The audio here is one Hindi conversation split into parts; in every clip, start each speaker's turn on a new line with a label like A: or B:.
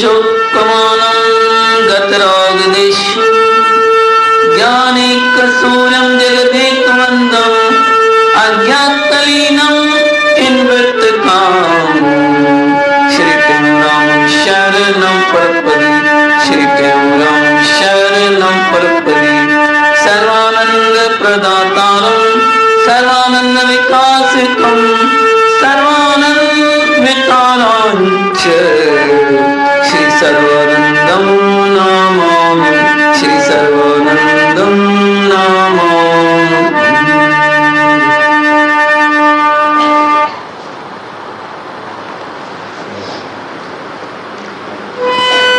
A: शोकमानं गतरागदेशु ज्ञानेकसूर्यं जगदेकमन्दम् अज्ञातलीनं इन्वृत्तकामं श्रीतीव्रं शरणं प्रपदि श्रीतीव्रं शरणं प्रपदि सर्वानन्दप्रदातारं सर्वानन्दविकासितं सर्वानन्दविकारां च श्री सर्वानन्दं नमामि श्री सर्वानन्दं नमामि।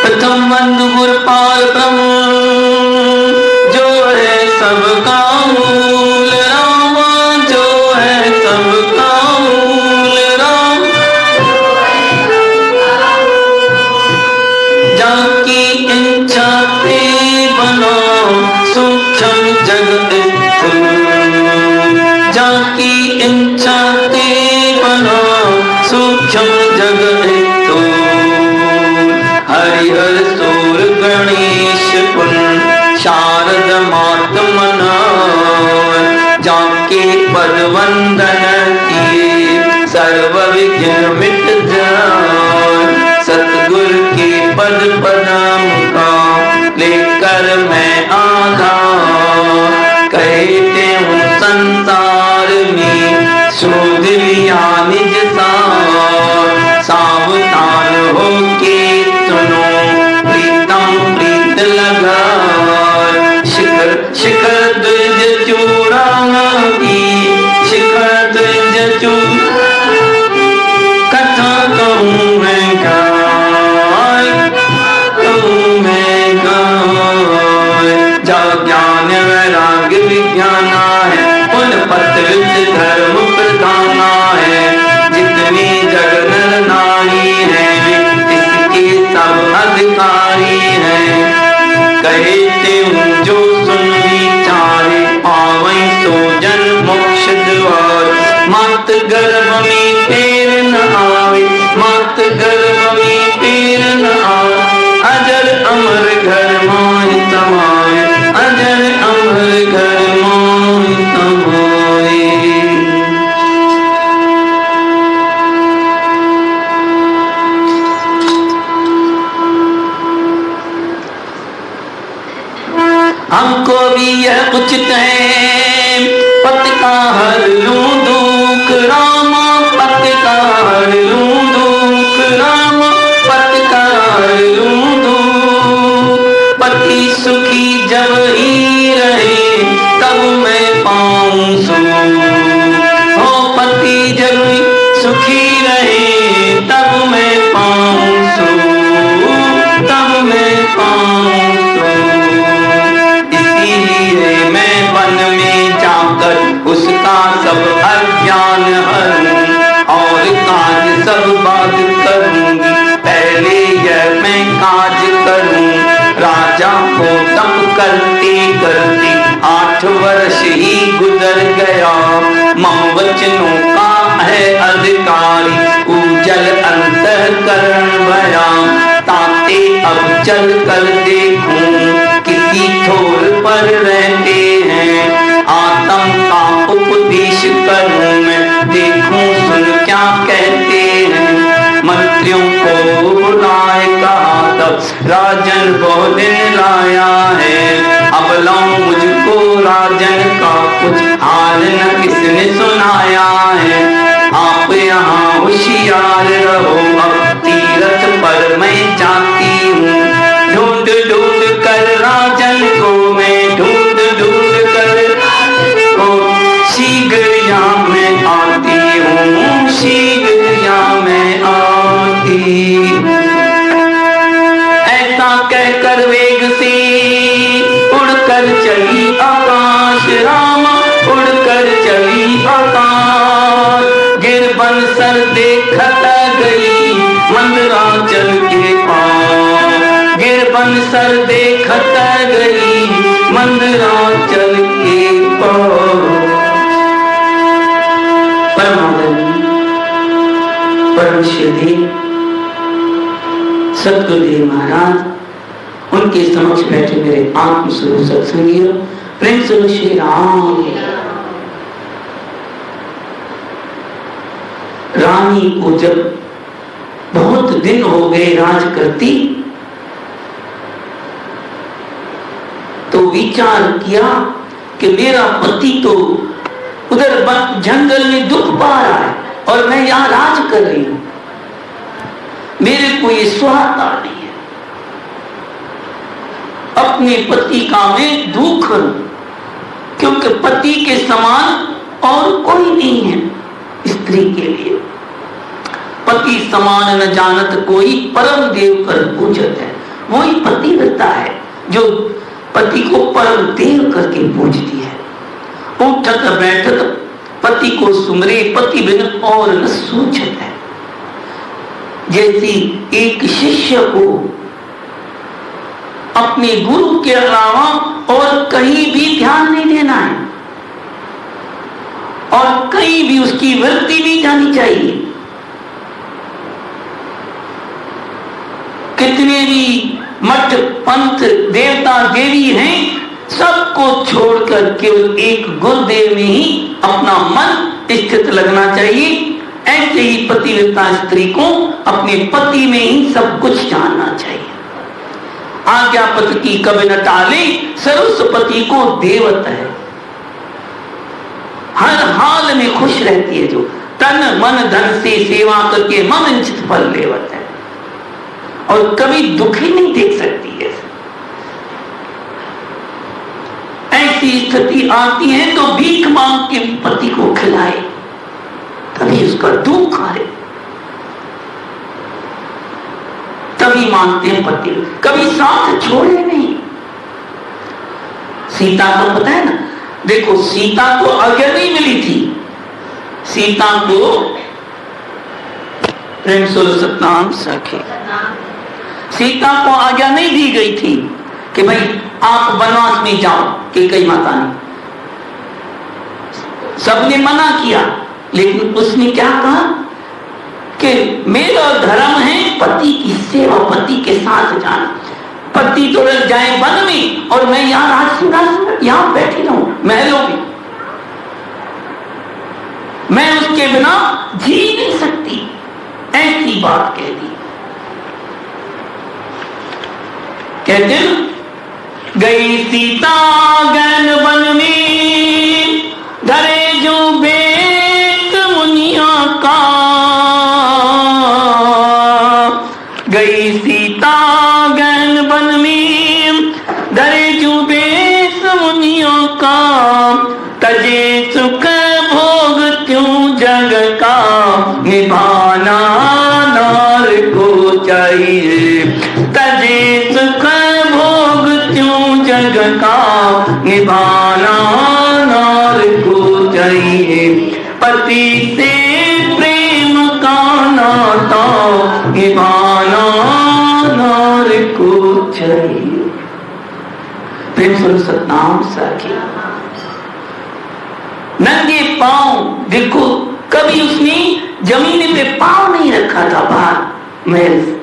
A: प्रथम बंधु गुरपाल ब्रह्म जो है सबका मूल राम, जो है सबका मूल राम, जाकी इच्छा पे बना सूक्ष्म जगत जाकी इच्छा पे बना सूक्ष्म जगत हरिहर सूर गणेश कुल शारद मात मना जाके पद वंदन किए सर्व विघ्न मिट जाए। सतगुर के पद पदम का लेकर मैं आधार कहते हूँ संसार में शोध लिया निज सार। सावधान हो के सुनो प्रीतम प्रीत लगा शिखर शिखर द्विज चूड़ा की शिखर द्विज चूड़ा कथा कहूँ मैं गाय कहूँ मैं गाय। जा ज्ञान वैराग विज्ञाना है उन पत्र धर्म प्रधाना है जितनी जग नर नारी है इसके सब अधिकारी है। कहते हूँ जो सुन विचारे पावै सो जन मोक्ष द्वार। मात गर्भ में पैर न आवे मात गर्भ में पैर न आवे अजर अमर घर माय समाए अजर अमर घर माय समाए। हमको भी यह उचित है पत का हर लूं दुख राम, पत का हर लूं दुख राम, पत का हर लूं दुख। पति सुखी जब ही रहे तब मैं पाऊं सुख, हो पति जब सुखी रहे तब मैं पाऊं सुख, तब मैं पाऊं मैं वन में जाकर उसका सब अज्ञान हरूं और काज सब बात करूंगी। पहले यह मैं काज करूं राजा को तप करते करते 8 वर्ष ही गुजर गया। मम वचनों का है अधिकारी उज्जल अंतःकरण भया। ताते अब चल कर देखूं किसी छोर पर रहते हैं आत्म का उपदेश करूं मैं देखूं सुन क्या कहते हैं। मंत्रियों को बुलाए कहा तब राजन बहुत दिन लाया है। अब लाऊं मुझको राजन का कुछ हाल न किसने सुनाया है। आप यहाँ होशियार रहो अब तीरथ पर मैं जाती हूँ। ढूंढ ढूंढ कर राजन को मैं ढूंढ ढूंढ कर को शीघ्रिया मैं आती हूँ शीघ्रिया मैं आती। ऐसा कहकर वेग से उड़कर चली आकाश राम उड़कर चली आकाश। गिरबन सर देखत गई मंदराचल के पास। गिरबन सर देखत गई मंदराचल के पास। परम श्री सतगुरुदेव महाराज, उनके समक्ष बैठे मेरे आत्म स्वरूप सत्संगियों, प्रेम से श्री राम। रानी को जब बहुत दिन हो गए राज करती, तो विचार किया कि मेरा पति तो उधर जंगल में दुख पा रहा है और मैं यहां राज कर रही हूं, मेरे को ये स्वाद नहीं है, अपने पति का मैं दुख करूं, क्योंकि पति के समान और कोई नहीं है स्त्री के लिए। पति समान न जानत कोई, परम देव कर पूजत है। वही पति रहता है जो पति को परम देव करके पूजती है। उठत बैठत पति को सुमरे, पति बिन और न सूझत है। जैसी एक शिष्य को अपने गुरु के अलावा और कहीं भी ध्यान नहीं देना है और कहीं भी उसकी वृत्ति नहीं जानी चाहिए। कितने भी मठ पंथ देवता देवी हैं, सबको छोड़कर केवल एक गुरुदेव में ही अपना मन स्थित लगना चाहिए। ऐसे ही पतिव्रता स्त्री को अपने पति में ही सब कुछ जानना चाहिए। आज्ञापति की कभी न टाले, सरस्वती को देवत है। हर हाल में खुश रहती है, जो तन मन धन से सेवा करके मन चित फल लेवत है, और कभी दुखी नहीं देख सकती है। ऐसी स्थिति आती है तो भीख मांग के पति को खिलाए, तभी उसका दुख आए, तभी मानते हैं पति। कभी साथ छोड़े नहीं। सीता को पता है ना, देखो सीता को आज्ञा नहीं मिली थी। सीता को प्रेम सुर सतनाम सखे, सीता को आज्ञा नहीं दी गई थी कि भाई आप वनवास में जाओ, कैकेयी माता ने। सबने मना किया, लेकिन उसने क्या कहा कि मेरा धर्म है पति की सेवा, पति के साथ जाना। पति तो रह जाए वन में और मैं यहाँ राजसिंहासन यहाँ बैठी रहूं महलों में, मैं उसके बिना जी नहीं सकती। ऐसी बात कह दी। कहते हैं गई सीता गैन वन में, धरे जो बेट मुनिया का। गई सीता गैन वन में, धरे जो बेट मुनिया का। तजे सुख भोग त्यों जग का, निभाना नार को चाहिए। तजे सुख भोग त्यों जग का, निभाना नार को चाहिए। पति से प्रेम का नाता, निभाना नार को चाहिए। प्रेम सुर सतनाम सखी। नंगे पांव, देखो कभी उसने जमीन पे पांव नहीं रखा था बाहर महल से।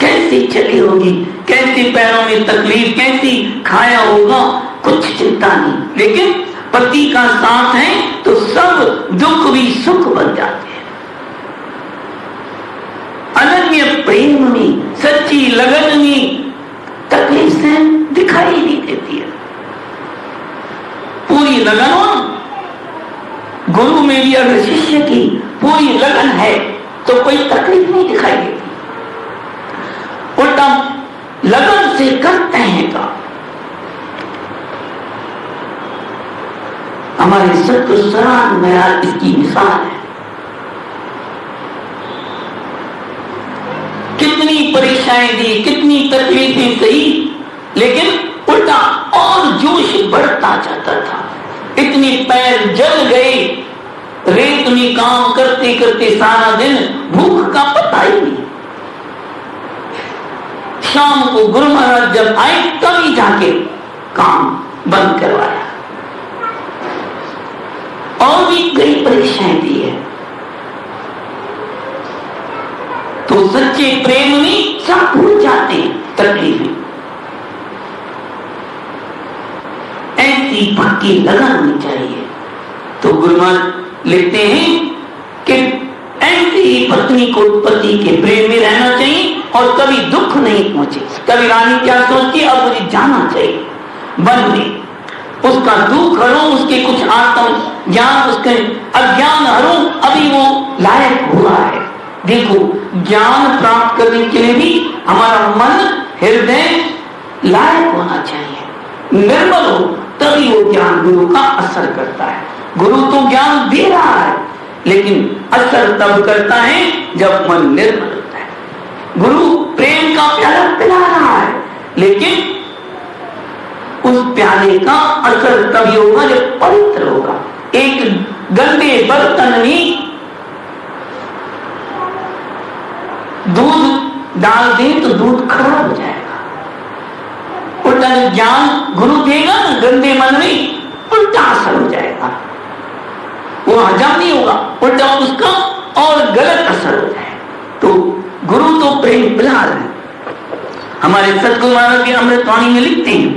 A: कैसी चली होगी, कैसी पैरों में तकलीफ, कैसी खाया होगा, कुछ चिंता नहीं। लेकिन पति का साथ है तो सब दुख भी सुख बन जाते हैं। अनन्य प्रेम में, सच्ची लगन में तकलीफ से दिखाई नहीं देती है। पूरी लगन हो, गुरु में भी अगर शिष्य की पूरी लगन है तो कोई तकलीफ नहीं दिखाई देती। उल्टा लगन से करते हैं काम। हमारे सत्य सरान में इसकी मिसाल है। कितनी परीक्षाएं दी, कितनी तकलीफें सही, लेकिन उल्टा और जोश बढ़ता जाता था। इतनी पैर जल गए, रेत में काम करते करते सारा दिन, भूख का पता ही नहीं। शाम को गुरु महाराज जब आए तभी जाके काम बंद करवाया। और भी कई परीक्षाएं दी है। तो सच्चे प्रेम में सब भूल जाते हैं तकलीफें। ऐसी भक्ति लगन होनी चाहिए। तो गुरु महाराज लिखते हैं कि ऐसी ही पत्नी को पति के प्रेम में रहना चाहिए और कभी दुख नहीं पहुंचे। कभी रानी क्या सोचती, अब मुझे जाना चाहिए वन में, उसका दुख हरूं, उसके कुछ आत्म ज्ञान, उसके अज्ञान हरूं, अभी वो लायक हुआ है। देखो, ज्ञान प्राप्त करने के लिए भी हमारा मन हृदय लायक होना चाहिए, निर्मल हो, तभी वो ज्ञान गुरु का असर करता है। गुरु तो ज्ञान दे रहा है, लेकिन असर तब करता है जब मन निर्मल होता है। गुरु प्रेम का प्याला पिला रहा है, लेकिन उस प्याले का असर तभी होगा जब पवित्र होगा। एक गंदे बर्तन में दूध डाल दें तो दूध खराब हो जाएगा। उल्टा ज्ञान गुरु देगा ना, गंदे मन में उल्टा असर हो जाएगा, वो हजम नहीं होगा, उल्टा उसका और गलत असर हो जाएगा। तो गुरु तो प्रेम पिला रहे हैं। हमारे सतगुरु महाराज के अमृतवाणी में लिखते हैं,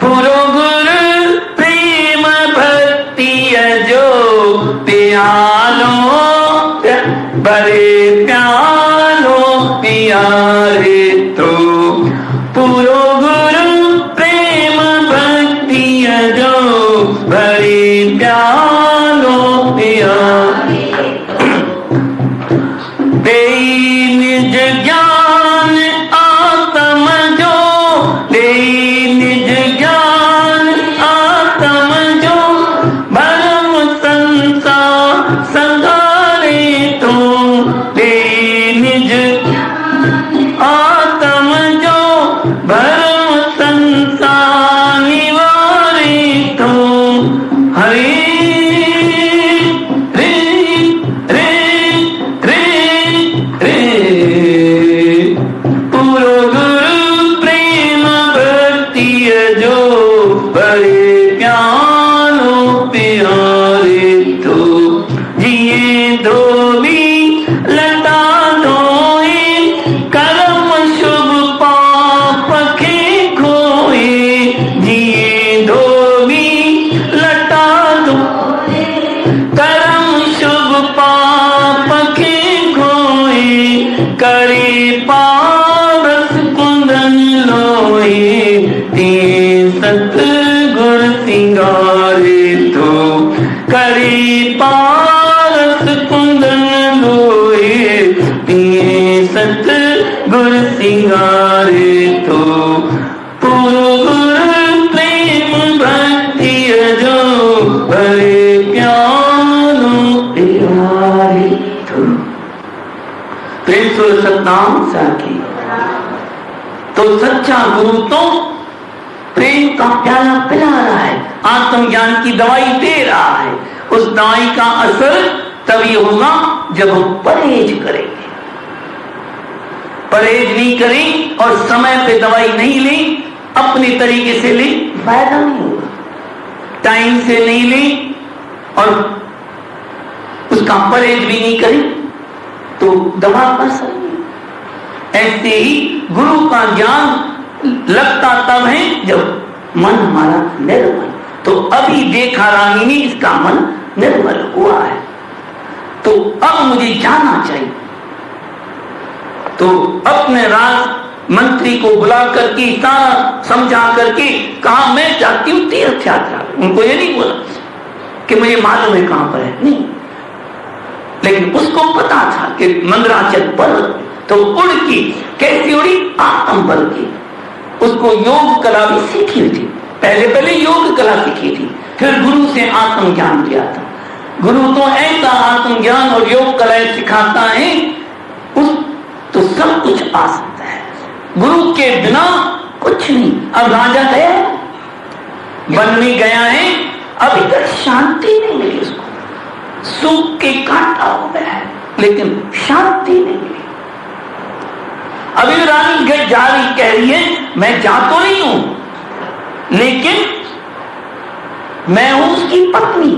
A: पुरो गुरु प्रेम भक्ति जो प्यालो बड़े प्यालो प्यारे तो, पुरो गुरु प्रेम भक्ति जो बड़े प्यालो प्यारे निज ज्ञान आत्म जो, दे निज ज्ञान आत्म जो, भरम संसार संघारे तो, दे निज आत्म जो, भरम संसार निवारे तो, हरे सिंगारे तो, पुरो गुरु प्रेम भक्ति जो बड़े प्यालो प्यारे तो। प्रेम सुर सतनाम साखी। तो सच्चा गुरु तो प्रेम का प्याला पिला रहा है, आत्मज्ञान की दवाई दे रहा है। उस दवाई का असर तभी होगा जब हम परहेज करेंगे। परहेज नहीं करें और समय पे दवाई नहीं लें, अपने तरीके से लें, फायदा नहीं होगा। टाइम से नहीं लें और उसका परहेज भी नहीं करें तो दवा का असर नहीं। ऐसे ही गुरु का ज्ञान लगता तब है जब मन हमारा निर्मल। तो अभी देखा रानी ने इसका मन निर्मल हुआ है, तो अब मुझे जाना चाहिए। तो अपने राज मंत्री को बुला करके सारा समझा करके कहा, मैं चाहती हूं तीर्थ यात्रा। उनको ये नहीं बोला कि मुझे मालूम है कहां पर है, नहीं, लेकिन उसको पता था कि मंदराचल पर्वत। तो उड़ की कैसी उड़ी, आत्म बल की। उसको योग कला भी सीखी हुई थी, पहले योग कला सीखी थी, फिर गुरु से आत्मज्ञान लिया था। गुरु तो ऐसा आत्मज्ञान और योग कला सिखाता है, उस तो सब कुछ आ सकता है। गुरु के बिना कुछ नहीं। अब राजा गया, वन में गया है, अभी तक शांति नहीं मिली उसको, सूख के कांटा हो गया है, लेकिन शांति नहीं मिली। अभी रानी जा रही, कह रही है मैं जा तो नहीं हूं, लेकिन मैं हूं उसकी पत्नी,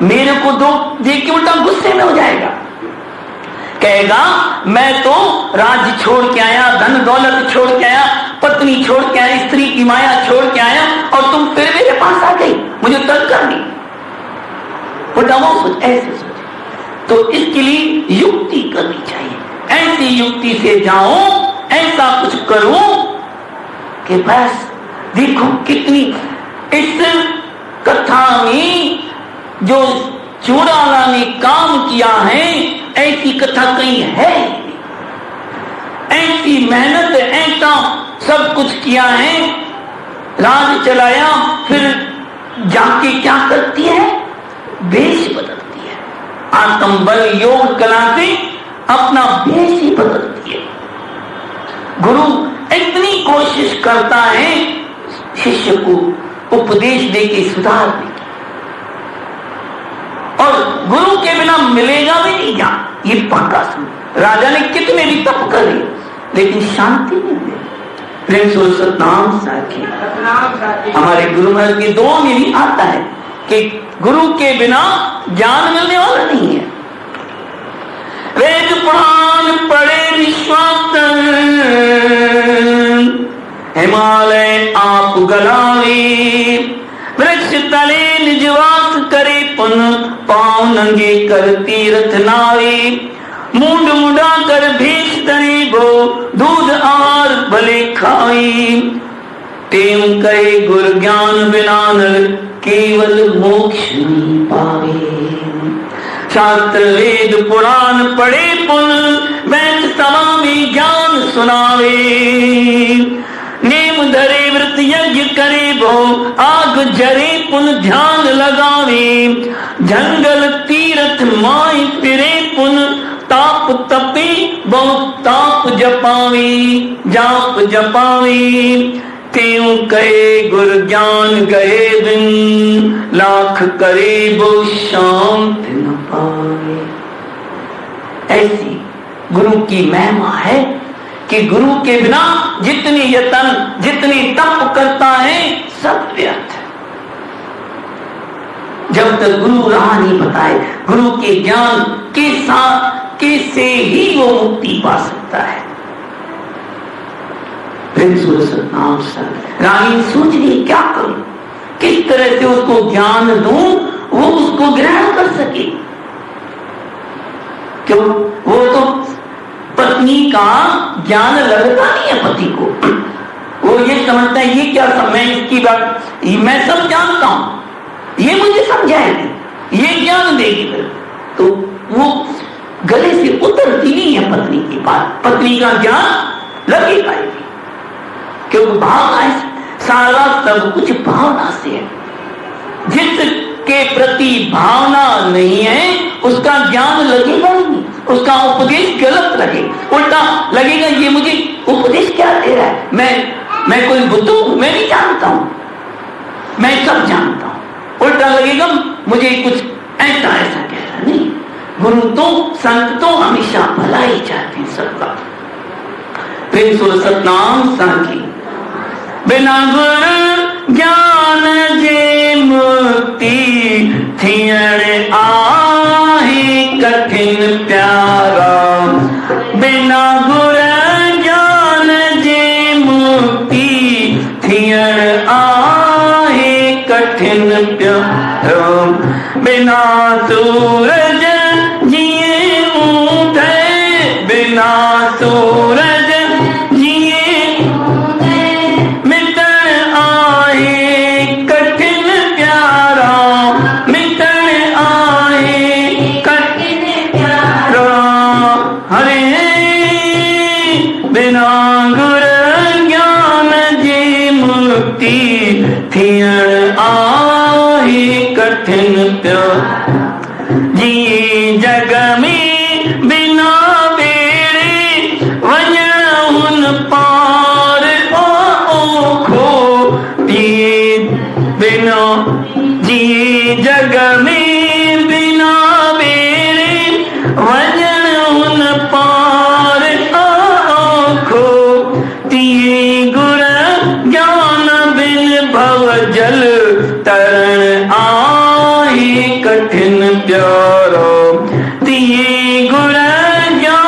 A: मेरे को दो देख के उल्टा गुस्से में हो जाएगा कहेगा मैं तो राज्य छोड़ के आया, धन दौलत छोड़ के आया, पत्नी छोड़ के आया, स्त्री की माया छोड़ के आया, और तुम फिर मेरे पास आ गई, मुझे तंग कर दी। सोच, ऐसे सोच। तो इसके लिए युक्ति करनी चाहिए, ऐसी युक्ति से जाओ, ऐसा कुछ करो कि बस देखो कितनी इस कथा में जो चूड़ाला ने काम किया है, ऐसी कथा कहीं है, ऐसी मेहनत, ऐसा सब कुछ किया है, राज चलाया, फिर जाके क्या करती है, वेश बदलती है, आत्मबल योग कला से अपना वेश ही बदलती है। गुरु इतनी कोशिश करता है शिष्य को उपदेश देके सुधारने की, और गुरु के बिना मिलेगा भी नहीं ज्ञान, ये पक्का सुन। राजा ने कितने भी तप करे लेकिन शांति नहीं मिली। प्रेम से सतनाम साखी। हमारे गुरु महाराज के दो में भी आता है कि गुरु के बिना ज्ञान मिलने वाला नहीं है। वेद पुराण पढ़े विश्वास, हिमालय आप गलावे, वृक्ष तले निजवास करे, पुन पाँव नंगे कर तीर्थ नावे, मूड मुड़ा कर भेष तरे भो, दूध आर भले खाई, टेम कहे गुर ज्ञान बिना नर केवल मोक्ष नहीं पावे। शास्त्र वेद पुराण पढ़े पुन, वैद सभा में ज्ञान सुनावे, नेम धरे व्रत यज्ञ करे भो, आग जरे पुन ध्यान लगावे, जंगल तीर्थ माई फिरे पुन, ताप तपे बहुत ताप जपावे, जाप जपावे, त्यों कहे गुर ज्ञान गए बिन, लाख करे वो शांति न पावे। ऐसी गुरु की महिमा है कि गुरु के बिना जितनी यतन, जितनी तप करता है, सब व्यर्थ है। जब तक गुरु राह नहीं बताए, गुरु के ज्ञान के साथ से ही वो मुक्ति पा सकता है। रानी सोच रही क्या करूं, किस तरह से उसको ज्ञान दूं, वो उसको ग्रहण कर सके। क्यों? वो तो पत्नी का ज्ञान लगता नहीं है पति को, वो ये समझता है ये क्या मैं इसकी बात, मैं सब जानता हूं, ये मुझे समझाएगी, ये ज्ञान देगी फिर। तो वो गले से उतरती नहीं है पत्नी की बात, पत्नी का ज्ञान लगेगा ही, क्योंकि भावना, सारा सब कुछ भावना से है। जिसके प्रति भावना नहीं है उसका ज्ञान लगेगा ही नहीं, उसका उपदेश गलत लगे, उल्टा लगेगा ये मुझे उपदेश क्या दे रहा है, मैं कोई बुद्धू हूं, मैं नहीं जानता हूं, मैं सब जानता हूं। उल्टा लगेगा मुझे कुछ ऐसा कह रहा। नहीं, गुरु तो संत तो हमेशा भला ही चाहते हैं सबका। प्रेम से सतनाम साखी। बिना गुरु ज्ञान जे मुक्ति, थियण आहे कठिन प्यारा। बिना गुरु ज्ञान जे मुक्ति, थियण आहे कठिन प्यारा। बिना सूरज जिए ऊँधे, बिना सूरज जिए मिटन आए कठिन प्यारा। मिटन आए कठिन प्यारा। हरे बिना गुरु ज्ञान जी मुक्ति, थियण आए कठिन प्यारा। जी जग में बिना बेड़े, वजन पार ओखो दिए। बिना जी जग में बिना बेड़े, वजन पार ओखो दिए। गुर ज्ञान बिन भव जल, तरण आहे कठिन प्यारो। दिए गुर ज्ञान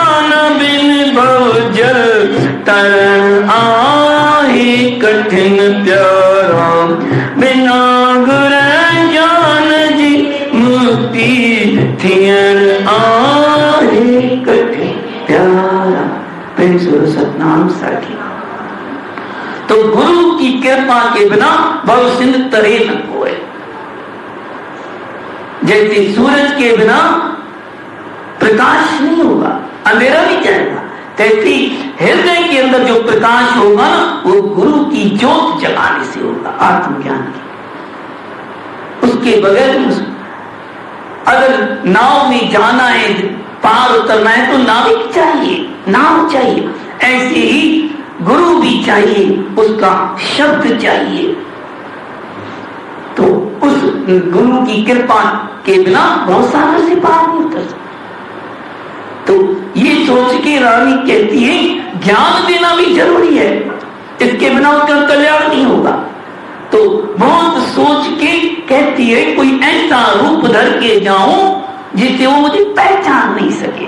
A: शरण आहे कठिन प्यारा, बिना गुर ज्ञान जी मुक्ति थियण आहे कठिन प्यारा। प्रेम से सतनाम साखी। तो गुरु की कृपा के बिना भव सिंध तरे न कोय। जैसे सूरज के बिना प्रकाश नहीं होगा, अंधेरा भी जाएगा, तैसे हृदय के अंदर जो प्रकाश होगा वो गुरु की ज्योत जगाने से होगा, आत्मज्ञान की। उसके बगैर अगर नाव में जाना है, पार उतरना है तो नाविक चाहिए, नाव चाहिए। ऐसे ही गुरु भी चाहिए, उसका शब्द चाहिए। तो उस गुरु की कृपा के बिना बहुत सालों से पार नहीं उतर सकता। तो ये सोच के रानी कहती है ज्ञान देना भी जरूरी है, इसके बिना उसका कल्याण नहीं होगा। तो बहुत सोच के कहती है कोई ऐसा रूप धर के जाऊं जिससे वो मुझे पहचान नहीं सके।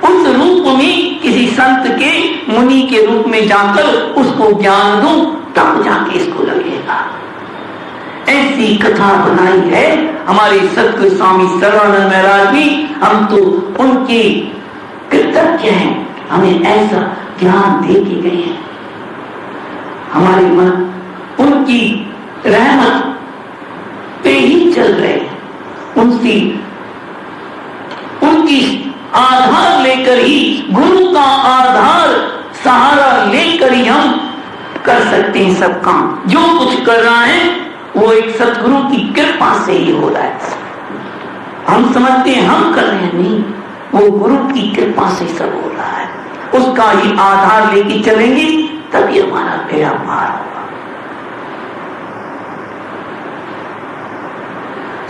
A: उस रूप में किसी संत के, मुनि के रूप में जाकर उसको ज्ञान दूं, तब जाके इसको लगेगा। ऐसी कथा बनाई है हमारे सतगुरु स्वामी सर्वानंद महाराज भी। हम तो उनके कृतज्ञ हैं, हमें ऐसा ज्ञान दे के गए हैं। हमारे मन उनकी रहमत पे ही चल रहे हैं, उनकी आधार लेकर ही, गुरु का आधार सहारा लेकर ही हम कर सकते हैं सब काम। जो कुछ कर रहा है वो एक सतगुरु की कृपा से ही हो रहा है। हम समझते हैं हम कर रहे हैं, नहीं, वो गुरु की कृपा से सब हो रहा है। उसका ही आधार लेके चलेंगे तभी हमारा बेड़ा पार होगा।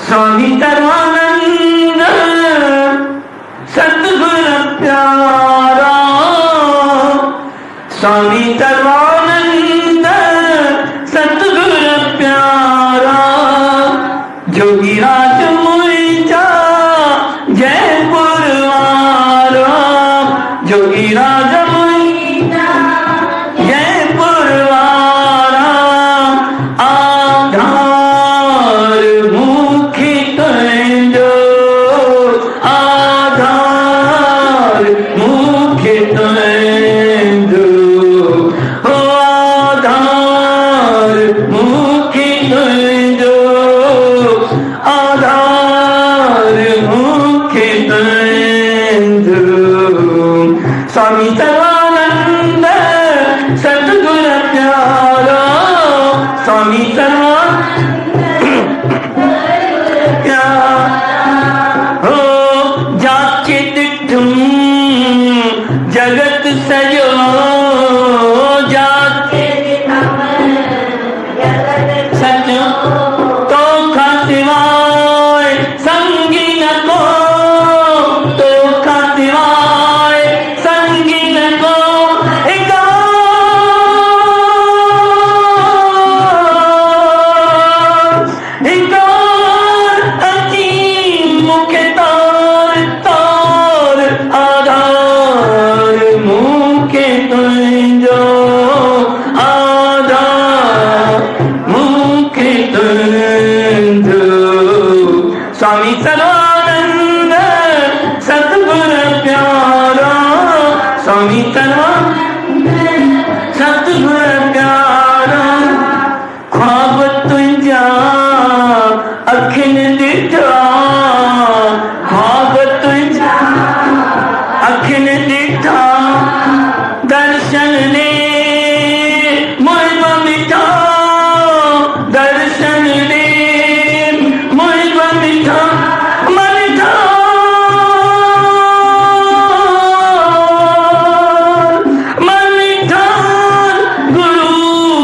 A: स्वामी सर्वानंद सतगुरु प्यारा, स्वामी सर्वानंद सतगुरु प्यारा, जोगी राज मुईजा जयपुर वाला, जोगी राज मुईजा जयपुर वाला, आधार मुखी तुझो, आधार मुखी तुझो, हो आधार मुखी तुझो, आधार मुखी तुझो। स्वामी सर्वानंद सतगुरु प्यारा, स्वामी सर्वानंद हो, जाके दिठुम जगत सजो, जाके सजो तो खातिवाय संगी न को, तो खातिवाय संगी न को, मुखे तार तार, आधार मुखे तुझो, आधार मुखे तुझो। स्वामी सर्वानंद सतगुरु प्यारा, स्वामी सर्वानंद सतगुरु प्यारा, ख्वाब तुझा अखिन दिठा, ख्वाब तुझा अखिन दिठा, दर्शन ने मुझ मिठा, दर्शन ने मुझ मिठा, मिठा मिठा, गुरु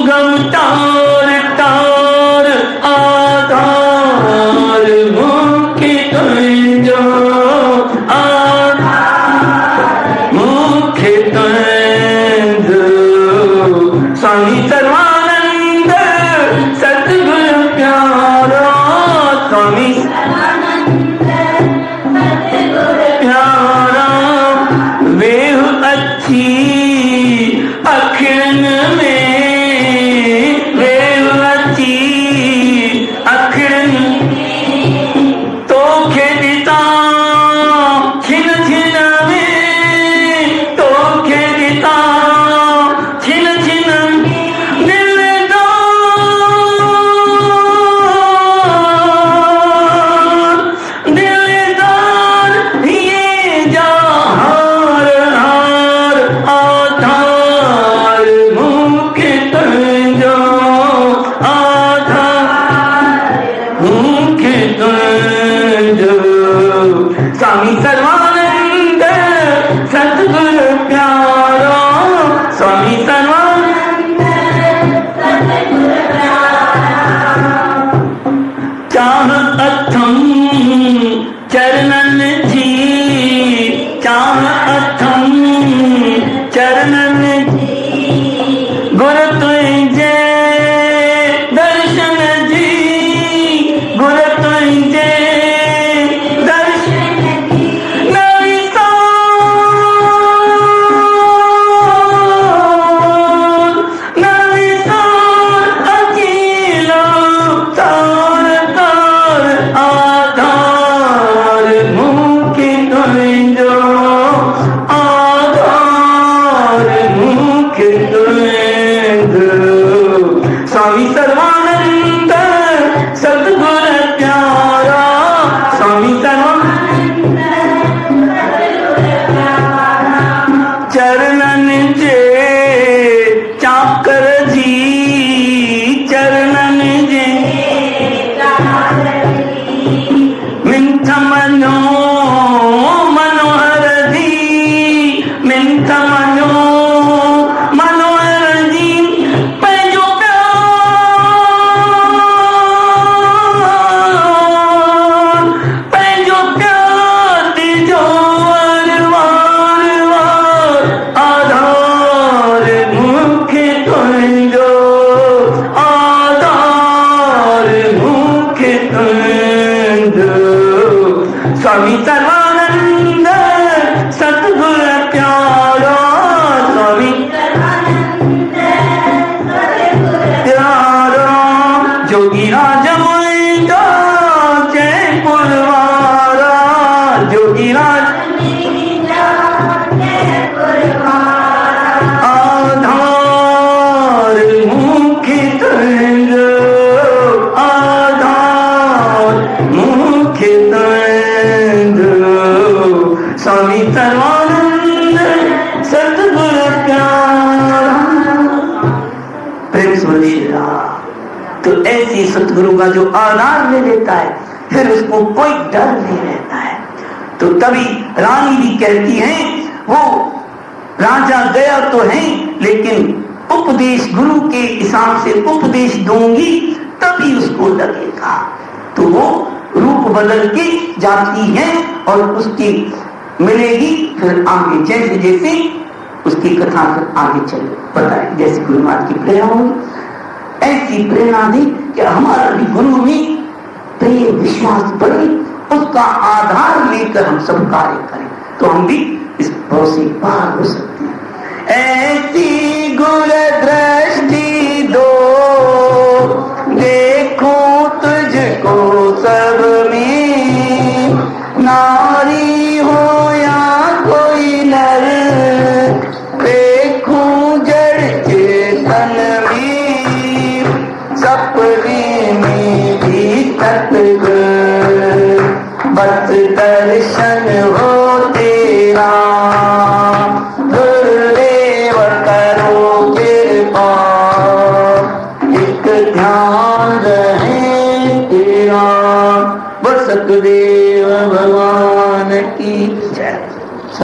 A: गम तार तार, आधार मुखी तुझो, आधार मुखी तुझो। स्वामी सर्वानंद सतगुरु प्यारा, स्वामी प्यारा, वेह अच्छी स्वामी सर्वानंद सतगुरु प्यारो, स्वामी सर्वानंद सतगुरु प्यारो। चाह अथम चरणन जी, चाह अथम चरणन जी, गुरु तुझे दर्शन जी, गुरु तुझे दर्शन जी। नवी सोर अकेलो तार तार आधार मुखे तुझो, आधार मुखे तुझो। स्वामी सर्वानंद सतगुरु प्यारा, स्वामी सर्वानंद सतगुरु प्यारा। चरणन जे चाकर जी, चरणन जे मिंथ मनो मनोहर जी, मिंथ मनो मनोहर जी। पंहिंजो प्यार, पंहिंजो प्यार ॾिजो वार वार, आधार मुखे तुंहिंजो, आधार मुखे तुंहिंजो। स्वामी सर्वानंद सतगुरु प्यारो, स्वामी सर्वानंद सतगुरु प्यारो। जोगी राज मुंहिंजो जयपुर वारा, जोगी राज आधार मुखे तुंहिंजो, आधार मुखे तुंहिंजो। स्वामी सर्वानंद सतगुरु प्यारा। प्रेम से बोलिए श्री राम। तो ऐसी सतगुरु का जो आधार ले लेता है, फिर उसको कोई डर नहीं रहता है। तो तभी रानी भी कहती है, वो राजा गया तो है लेकिन उपदेश गुरु के हिसाब से उपदेश दूंगी तभी उसको लगेगा। तो वो रूप बदल के जाती है और उसकी मिलेगी फिर आगे, जैसे जैसे उसकी कथा फिर आगे चले बताए, जैसे गुरु महाराज की प्रेरणा होगी ऐसी प्रेरणा दी कि हमारा भी गुरु में प्रेम विश्वास बढ़े, उसका आधार लेकर हम सब कार्य करें तो हम भी इस भाव से पार हो सकते हैं। ऐसी गुरु दृष्टि दो, देखूं तुझको सब में, नारी हो या कोई नर, देखूं जड़ चेतन में, सपने में भी सतगुरु, बस दर्शन हो तेरा, गुरुदेव करो कृपा, एक ध्यान रहे तेरा। बस सतगुरुदेव भगवान